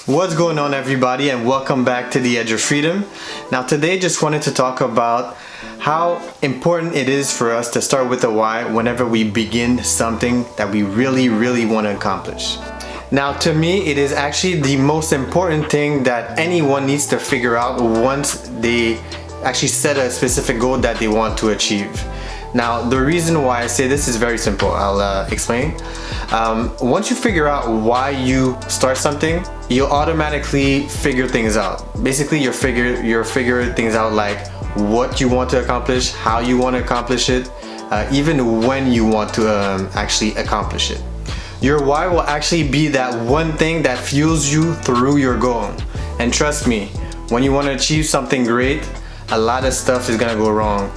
What's going on, everybody, and welcome back to the Edge of Freedom. Now today just wanted to talk about how important it is for us to start with a why whenever we begin something that we really want to accomplish. Now to me, it is actually the most important thing that anyone needs to figure out once they actually set a specific goal that they want to achieve. Now the reason why I say this is very simple. I'll explain. Once you figure out why you start something, you'll automatically figure things out. Basically you're figuring things out, like what you want to accomplish, how you want to accomplish it, even when you want to actually accomplish it. Your why will actually be that one thing that fuels you through your goal. And trust me, when you want to achieve something great, a lot of stuff is gonna go wrong.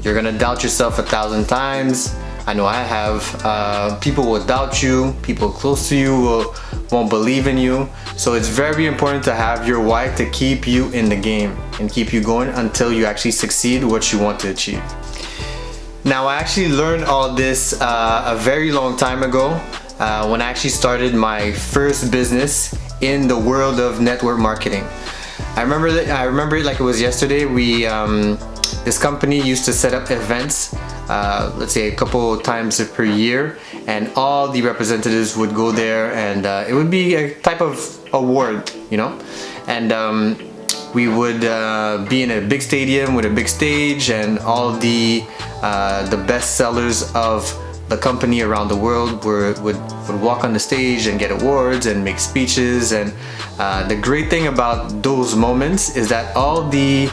You're gonna doubt yourself 1,000 times. I know I have. People will doubt you. People close to you won't believe in you. So it's very important to have your why to keep you in the game and keep you going until you actually succeed what you want to achieve. Now I actually learned all this a very long time ago when I actually started my first business in the world of network marketing. I remember it like it was yesterday. This company used to set up events, let's say a couple times per year, and all the representatives would go there, and it would be a type of award, you know, and we would be in a big stadium with a big stage, and all the best sellers of the company around the world would walk on the stage and get awards and make speeches. And the great thing about those moments is that all the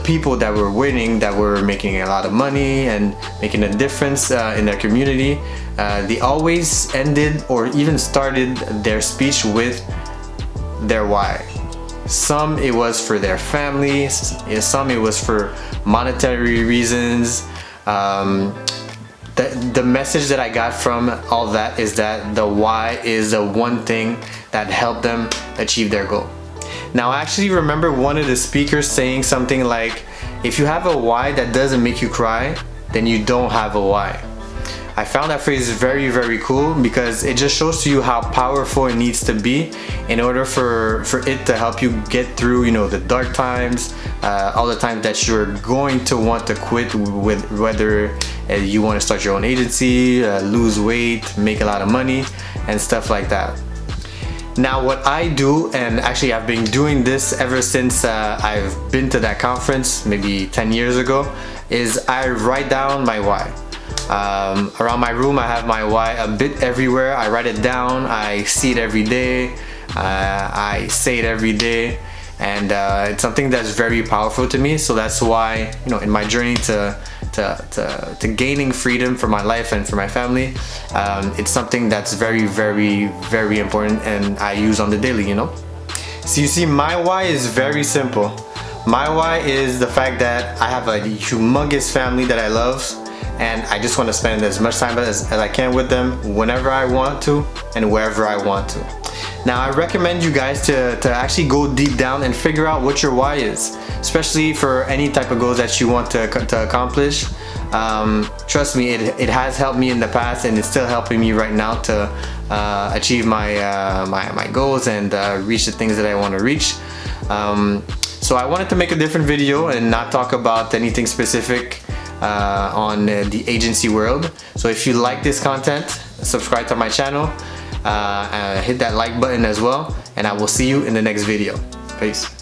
people that were winning, that were making a lot of money and making a difference in their community, they always ended or even started their speech with their why. Some it was for their families, some it was for monetary reasons. The message that I got from all that is that the why is the one thing that helped them achieve their goal. Now I actually remember one of the speakers saying something like, if you have a why that doesn't make you cry, then you don't have a why. I found that phrase very cool because it just shows to you how powerful it needs to be in order for it to help you get through, you know, the dark times, all the times that you're going to want to quit, with whether you want to start your own agency, lose weight, make a lot of money, and stuff like that. Now what I do, and actually I've been doing this ever since I've been to that conference maybe 10 years ago, is I write down my why. Around my room I have my why a bit everywhere. I write it down, I see it every day, I say it every day, and it's something that's very powerful to me. So that's why, you know, in my journey to gaining freedom for my life and for my family, it's something that's very important and I use on the daily, you know. So you see, my why is very simple. My why is the fact that I have a humongous family that I love, and I just want to spend as much time as I can with them whenever I want to and wherever I want to. Now I recommend you guys to actually go deep down and figure out what your why is, especially for any type of goals that you want to accomplish. Trust me, it has helped me in the past, and it's still helping me right now to achieve my goals and reach the things that I want to reach. So I wanted to make a different video and not talk about anything specific on the agency world. So if you like this content, subscribe to my channel, hit that like button as well, and I will see you in the next video. Peace.